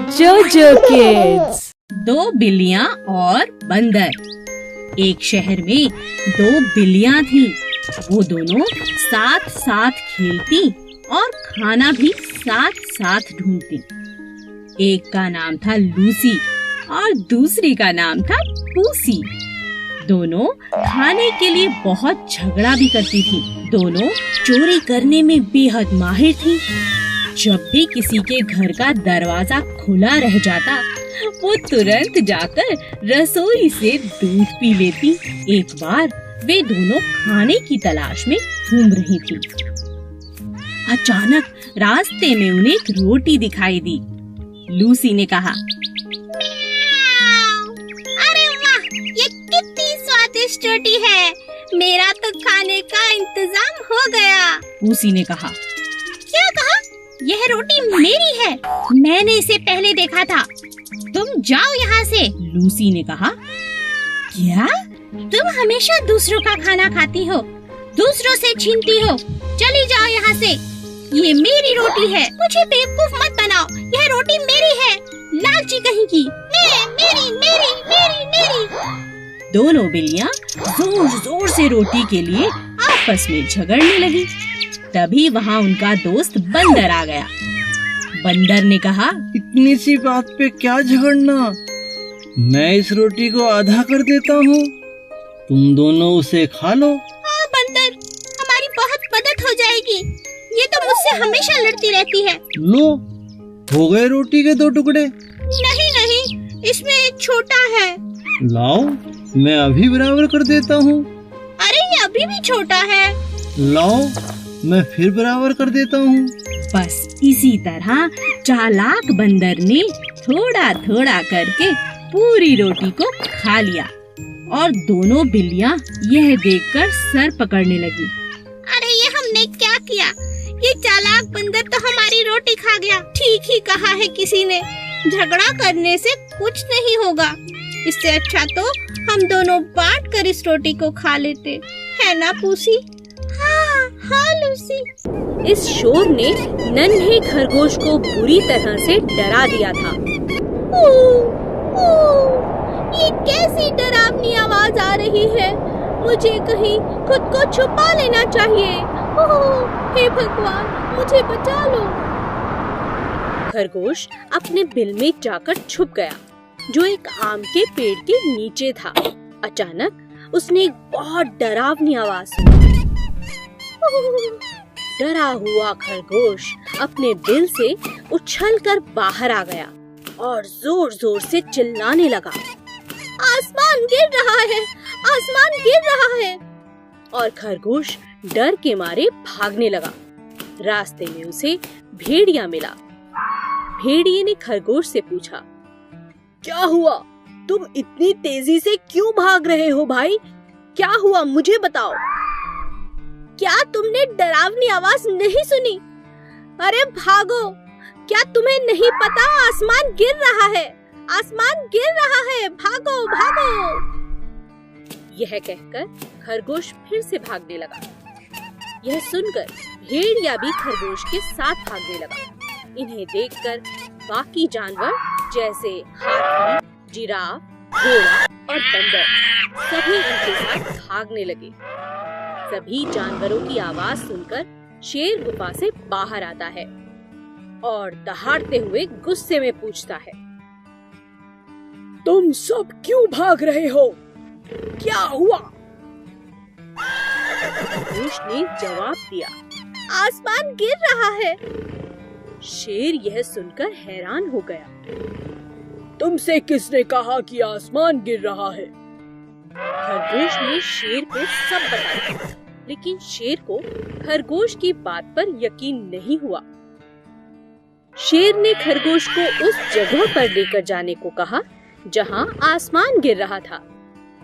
जोजो किड्स। दो बिल्लियाँ और बंदर। एक शहर में दो बिल्लियाँ थीं। वो दोनों साथ साथ खेलती और खाना भी साथ साथ ढूंढती। एक का नाम था लूसी और दूसरी का नाम था पूसी। दोनों खाने के लिए बहुत झगड़ा भी करती थी। दोनों चोरी करने में बेहद माहिर थी। जब भी किसी के घर का दरवाजा खुला रह जाता, वो तुरंत जाकर रसोई से दूध पी लेती। एक बार वे दोनों खाने की तलाश में घूम रही थी। अचानक रास्ते में उन्हें एक रोटी दिखाई दी। लूसी ने कहा, अरे वाह, ये कितनी स्वादिष्ट रोटी है। मेरा तो खाने का इंतजाम हो गया। पूसी ने कहा, क्या कहा? यह रोटी मेरी है। मैंने इसे पहले देखा था। तुम जाओ यहाँ से। लूसी ने कहा, क्या? तुम हमेशा दूसरों का खाना खाती हो, दूसरों से छीनती हो। चली जाओ यहाँ से। ये मेरी रोटी है। मुझे बेवकूफ मत बनाओ। यह रोटी मेरी है। लालची कहीं की। मेरी मेरी मेरी मेरी। दोनों बिल्लियाँ जोर जोर से रोटी के लिए आपस में झगड़ने लगी। तभी वहाँ उनका दोस्त बंदर आ गया। बंदर ने कहा, इतनी सी बात पे क्या झगड़ना, मैं इस रोटी को आधा कर देता हूँ, तुम दोनों उसे खा लो। हाँ बंदर, हमारी बहुत मदद हो जाएगी। ये तो मुझसे हमेशा लड़ती रहती है। लो, हो गए रोटी के 2 टुकड़े। नहीं नहीं, इसमें एक छोटा है। लाओ, मैं अभी बराबर कर देता हूँ। अरे ये अभी भी छोटा है। लाओ, मैं फिर बराबर कर देता हूँ। बस इसी तरह चालाक बंदर ने थोड़ा थोड़ा करके पूरी रोटी को खा लिया और दोनों बिल्लियाँ यह देखकर सर पकड़ने लगी। अरे ये हमने क्या किया? ये चालाक बंदर तो हमारी रोटी खा गया। ठीक ही कहा है किसी ने, झगड़ा करने से कुछ नहीं होगा। इससे अच्छा तो हम दोनों बांट कर इस रोटी को खा लेते, है ना पूसी? हाँ हाँ लूसी। इस शोर ने नन्हे खरगोश को बुरी तरह से डरा दिया था। ये कैसी डरावनी आवाज आ रही है? मुझे कहीं खुद को छुपा लेना चाहिए। हे भगवान, मुझे बचा लो। खरगोश अपने बिल में जाकर छुप गया, जो एक आम के पेड़ के नीचे था। अचानक उसने एक बहुत डरावनी आवाज सुनी। डरा हुआ खरगोश अपने बिल से उछलकर बाहर आ गया और जोर जोर से चिल्लाने लगा, आसमान गिर रहा है, आसमान गिर रहा है। और खरगोश डर के मारे भागने लगा। रास्ते में उसे भेड़िया मिला। भेड़िए ने खरगोश से पूछा, क्या हुआ? तुम इतनी तेजी से क्यों भाग रहे हो भाई? क्या हुआ, मुझे बताओ। क्या तुमने डरावनी आवाज नहीं सुनी? अरे भागो, क्या तुम्हें नहीं पता आसमान गिर रहा है, आसमान गिर रहा है, भागो भागो। यह कहकर खरगोश फिर से भागने लगा। यह सुनकर भेड़िया भी खरगोश के साथ भागने लगा। इन्हें देखकर बाकी जानवर जैसे हाथी, जिराफ, घोड़ा और बंदर सभी इनके साथ भागने लगे। सभी जानवरों की आवाज सुनकर शेर गुफा से बाहर आता है और दहाड़ते हुए गुस्से में पूछता है, तुम सब क्यों भाग रहे हो? क्या हुआ? खरगोश ने जवाब दिया, आसमान गिर रहा है। शेर यह सुनकर हैरान हो गया, तुमसे किसने कहा कि आसमान गिर रहा है? खरगोश ने शेर को सब बताया, लेकिन शेर को खरगोश की बात पर यकीन नहीं हुआ। शेर ने खरगोश को उस जगह पर लेकर जाने को कहा जहां आसमान गिर रहा था।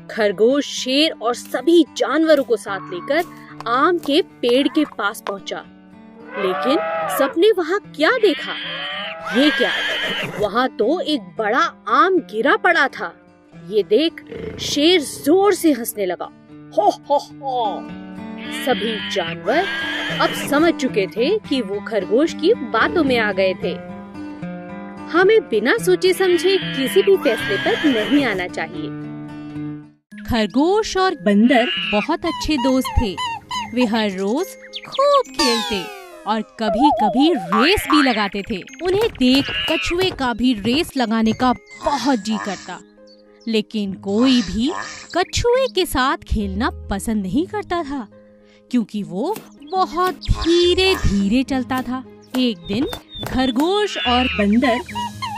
खरगोश शेर और सभी जानवरों को साथ लेकर आम के पेड़ के पास पहुंचा, लेकिन सबने वहां क्या देखा? ये क्या, वहां तो एक बड़ा आम गिरा पड़ा था। ये देख शेर जोर से हंसने लगा। हो हो हो। सभी जानवर अब समझ चुके थे कि वो खरगोश की बातों में आ गए थे। हमें बिना सोचे समझे किसी भी फैसले पर नहीं आना चाहिए। खरगोश और बंदर बहुत अच्छे दोस्त थे। वे हर रोज खूब खेलते और कभी-कभी रेस भी लगाते थे। उन्हें देख कछुए का भी रेस लगाने का बहुत जी करता, लेकिन कोई भी कछुए के साथ खेलना पसंद नहीं करता था, क्योंकि वो बहुत धीरे-धीरे चलता था। एक दिन खरगोश और बंदर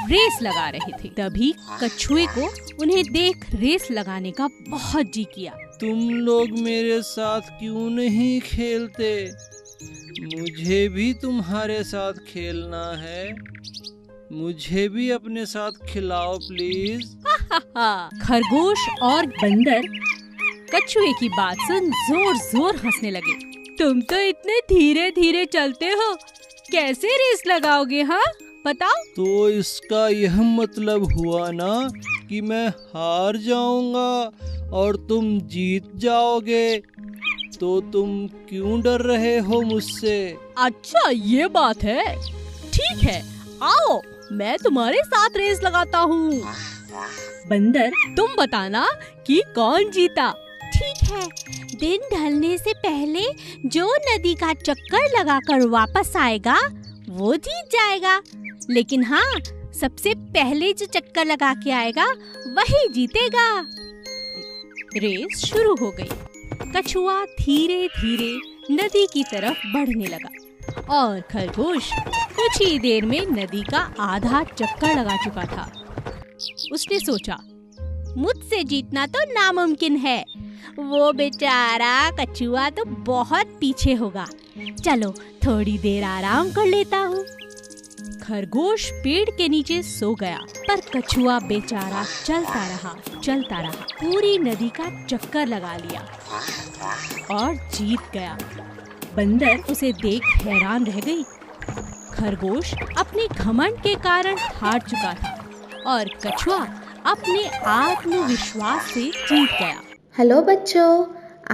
रेस लगा रहे थे। तभी कछुए को उन्हें देख रेस लगाने का बहुत जी किया। तुम लोग मेरे साथ क्यों नहीं खेलते? मुझे भी तुम्हारे साथ खेलना है। मुझे भी अपने साथ खिलाओ प्लीज। खरगोश और बंदर कछुए की बात सुन जोर-जोर हंसने लगे। तुम तो इतने धीरे-धीरे चलते हो, कैसे रेस लगाओगे? हाँ बताओ। तो इसका यह मतलब हुआ ना कि मैं हार जाऊंगा और तुम जीत जाओगे। तो तुम क्यों डर रहे हो मुझसे? अच्छा ये बात है, ठीक है, आओ मैं तुम्हारे साथ रेस लगाता हूँ। बंदर तुम बताना कि कौन जीता। ठीक है, दिन ढलने से पहले जो नदी का चक्कर लगाकर वापस आएगा वो जीत जाएगा। लेकिन हाँ, सबसे पहले जो चक्कर लगा के आएगा वही जीतेगा। रेस शुरू हो गई। कछुआ धीरे-धीरे नदी की तरफ बढ़ने लगा और खरगोश कुछ ही देर में नदी का आधा चक्कर लगा चुका था। उसने सोचा, मुझसे जीतना तो नामुमकिन है, वो बेचारा कछुआ तो बहुत पीछे होगा। चलो थोड़ी देर आराम कर लेता हूँ। खरगोश पेड़ के नीचे सो गया, पर कछुआ बेचारा चलता रहा, पूरी नदी का चक्कर लगा लिया और जीत गया। बंदर उसे देख हैरान रह गई। खरगोश अपने घमंड के कारण हार चुका था और कछुआ अपने आत्मविश्वास से जीत गया। हेलो बच्चों,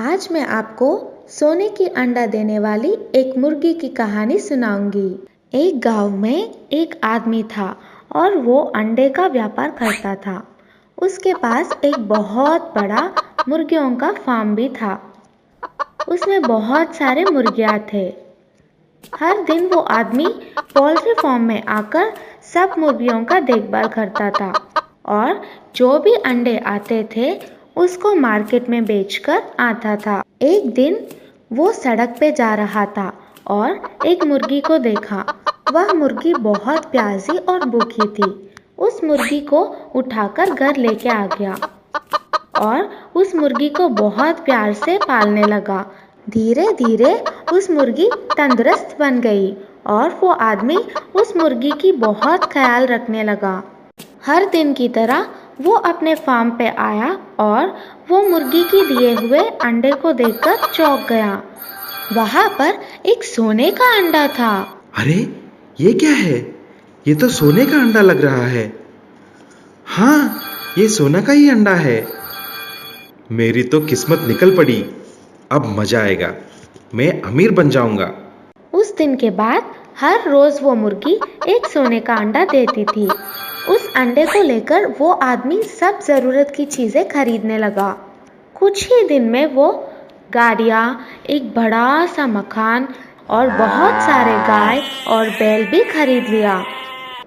आज मैं आपको सोने की अंडा देने वाली एक मुर्गी की कहानी सुनाऊंगी। एक गांव में एक आदमी था और वो अंडे का व्यापार करता था। उसके पास एक बहुत बड़ा मुर्गियों का फार्म भी था। उसमें बहुत सारे मुर्गियाँ थे। हर दिन वो आदमी पोल्ट्री फार्म में आकर सब मुर्गियों का देखभाल करता था और जो भी अंडे आते थे उसको मार्केट में बेचकर आता था। एक दिन वो सड़क पे जा रहा था और एक मुर्गी को देखा। वह मुर्गी बहुत प्यासी और भूखी थी। उस मुर्गी को उठाकर घर लेके आ गया और उस मुर्गी को बहुत प्यार से पालने लगा। धीरे धीरे उस मुर्गी तंदुरुस्त बन गई और वो आदमी उस मुर्गी की बहुत ख्याल रखने लगा। हर दिन की तरह वो अपने फार्म पे आया और वो मुर्गी के दिए हुए अंडे को देखकर चौंक गया। वहाँ पर एक सोने का अंडा था। अरे ये क्या है? ये तो सोने का अंडा लग रहा है। हाँ, ये सोना का ही अंडा है। मेरी तो किस्मत निकल पड़ी। अब मजा आएगा, मैं अमीर बन जाऊंगा। उस दिन के बाद हर रोज वो मुर्गी एक सोने का अंडा देती थी। उस अंडे को लेकर वो आदमी सब जरूरत की चीजें खरीदने लगा। कुछ ही दिन में वो गाड़ियाँ, एक बड़ा सा मकान और बहुत सारे गाय और बैल भी खरीद लिया।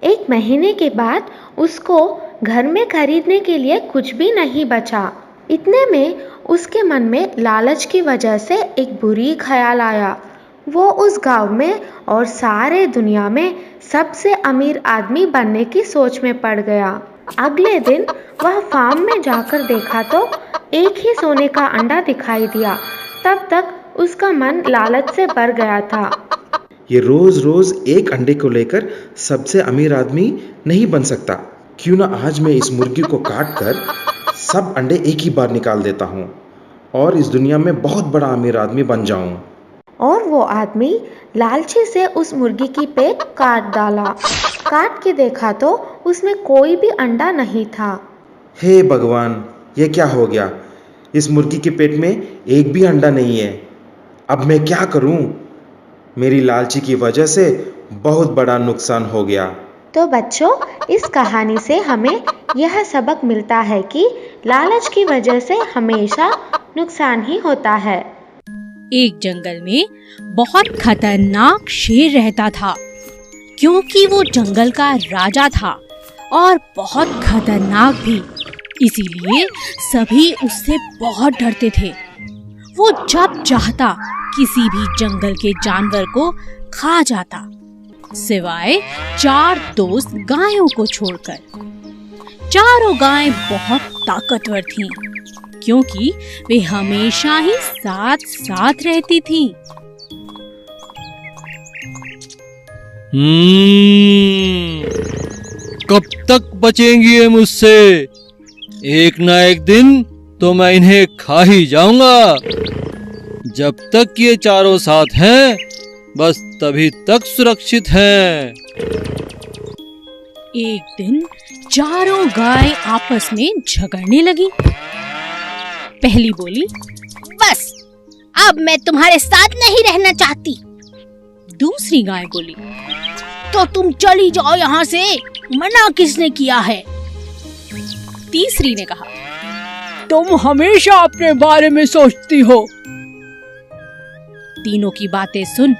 एक महीने के बाद उसको घर में खरीदने के लिए कुछ भी नहीं बचा। इतने में उसके मन में लालच की वजह से एक बुरी ख्याल आया। वो उस गांव में और सारे दुनिया में सबसे अमीर आदमी बनने की सोच में पड़ गया। अगले दिन वह फार्म में जाकर देखा तो एक ही सोने का अंडा दिखाई दिया। तब तक उसका मन लालच से भर गया था। ये रोज रोज एक अंडे को लेकर सबसे अमीर आदमी नहीं बन सकता। क्यों ना आज मैं इस मुर्गी को काट कर सब अंडे एक ही बार निकाल देता हूँ और इस दुनिया में बहुत बड़ा अमीर आदमी बन जाऊं। और वो आदमी लालची से उस मुर्गी की पेट काट डाला। काट के देखा तो उसमें कोई भी अंडा नहीं था। हे भगवान, ये क्या हो गया? इस मुर्गी के पेट में एक भी अंडा नहीं है। अब मैं क्या करूं? मेरी लालची की वजह से बहुत बड़ा नुकसान हो गया। तो बच्चों, इस कहानी से हमें यह सबक मिलता है कि लालच की वजह से हमेशा नुकसान ही होता है। एक जंगल में बहुत खतरनाक शेर रहता था, क्योंकि वो जंगल का राजा था और बहुत खतरनाक भी। इसीलिए सभी उससे बहुत डरते थे। वो जब चाहता किसी भी जंगल के जानवर को खा जाता, सिवाय 4 दोस्त गायों को छोड़कर। चारों गायें बहुत ताकतवर थीं, क्योंकि वे हमेशा ही साथ साथ रहती थीं। कब तक बचेंगी ये मुझसे? एक ना एक दिन तो मैं इन्हें खा ही जाऊंगा। जब तक ये चारों साथ हैं, बस तभी तक सुरक्षित हैं। एक दिन चारों गाय आपस में झगड़ने लगी। पहली बोली, बस अब मैं तुम्हारे साथ नहीं रहना चाहती। दूसरी गाय बोली, तो तुम चली जाओ यहाँ से, मना किसने किया है? तीसरी ने कहा, तुम हमेशा अपने बारे में सोचती हो। तीनों की बातें सुन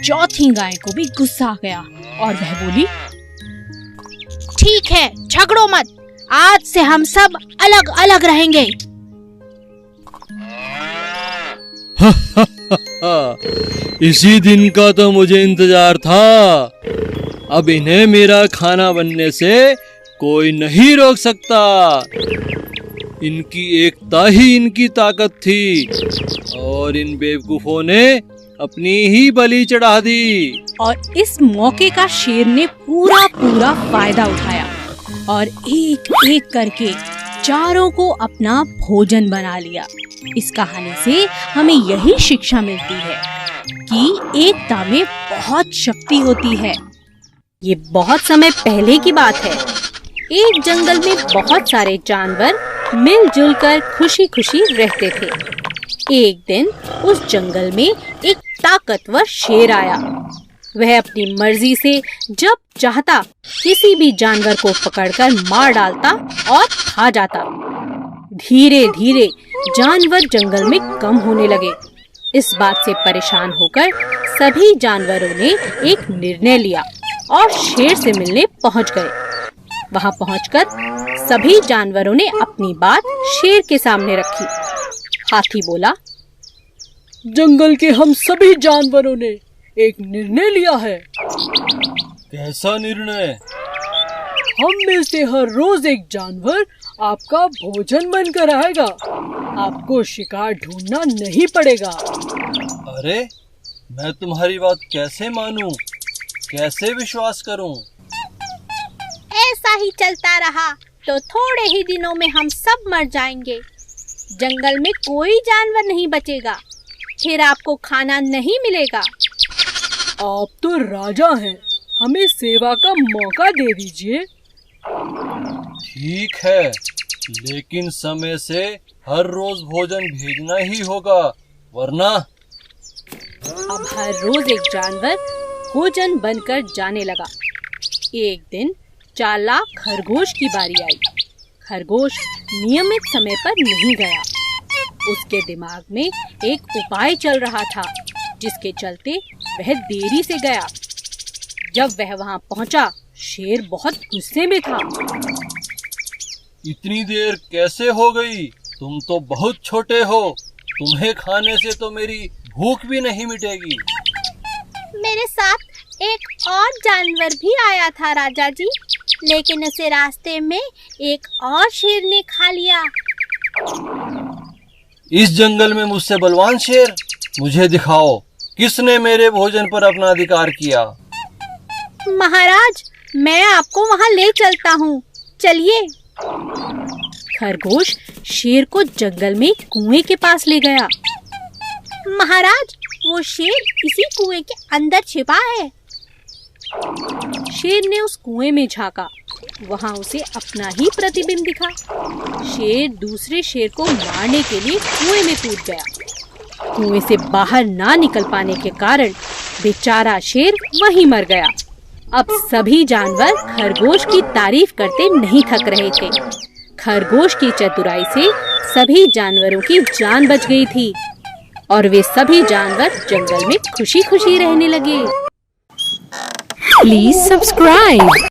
चौथी गाय को भी गुस्सा आ गया और वह बोली, ठीक है, झगड़ो मत, आज से हम सब अलग अलग रहेंगे। इसी दिन का तो मुझे इंतजार था। अब इन्हें मेरा खाना बनने से कोई नहीं रोक सकता। इनकी एकता ही इनकी ताकत थी और इन बेवकूफों ने अपनी ही बलि चढ़ा दी। और इस मौके का शेर ने पूरा फायदा उठाया और एक एक करके चारों को अपना भोजन बना लिया। इस कहानी से हमें यही शिक्षा मिलती है कि एकता में बहुत शक्ति होती है। ये बहुत समय पहले की बात है। एक जंगल में बहुत सारे जानवर मिलजुल कर खुशी खुशी रहते थे। एक दिन उस जंगल में एक ताकतवर शेर आया। वह अपनी मर्जी से जब चाहता किसी भी जानवर को पकड़कर मार डालता और खा जाता। धीरे धीरे जानवर जंगल में कम होने लगे। इस बात से परेशान होकर सभी जानवरों ने एक निर्णय लिया और शेर से मिलने पहुंच गए। वहां पहुंचकर सभी जानवरों ने अपनी बात शेर के सामने रखी। हाथी बोला, जंगल के हम सभी जानवरों ने एक निर्णय लिया है। कैसा निर्णय? हम में से हर रोज एक जानवर आपका भोजन बनकर आएगा। आपको शिकार ढूंढना नहीं पड़ेगा। अरे, मैं तुम्हारी बात कैसे मानूं? कैसे विश्वास करूं? ऐसा ही चलता रहा तो थोड़े ही दिनों में हम सब मर जाएंगे। जंगल में कोई जानवर नहीं बचेगा, फिर आपको खाना नहीं मिलेगा। आप तो राजा हैं, हमें सेवा का मौका दे दीजिए। ठीक है, लेकिन समय से हर रोज भोजन भेजना ही होगा, वरना। अब हर रोज एक जानवर भोजन बनकर जाने लगा। एक दिन चालाक खरगोश की बारी आई। खरगोश नियमित समय पर नहीं गया। उसके दिमाग में एक उपाय चल रहा था, जिसके चलते वह देरी से गया। जब वह वहां पहुंचा, शेर बहुत गुस्से में था। इतनी देर कैसे हो गई? तुम तो बहुत छोटे हो। तुम्हें खाने से तो मेरी भूख भी नहीं मिटेगी। मेरे साथ एक और जानवर भी आया था राजा जी, लेकिन उसे रास्ते में एक और शेर ने खा लिया। इस जंगल में मुझसे बलवान शेर? मुझे दिखाओ, किसने मेरे भोजन पर अपना अधिकार किया? महाराज, मैं आपको वहां ले चलता हूँ, चलिए। खरगोश शेर को जंगल में कुएं के पास ले गया। महाराज, वो शेर इसी कुएं के अंदर छिपा है। शेर ने उस कुएं में झांका। वहां उसे अपना ही प्रतिबिंब दिखा। शेर दूसरे शेर को मारने के लिए कुएं में कूद गया। कुएं से बाहर ना निकल पाने के कारण बेचारा शेर वहीं मर गया। अब सभी जानवर खरगोश की तारीफ करते नहीं थक रहे थे। खरगोश की चतुराई से सभी जानवरों की जान बच गई थी और वे सभी जानवर जंगल में खुशी खुशी रहने लगे। Please subscribe.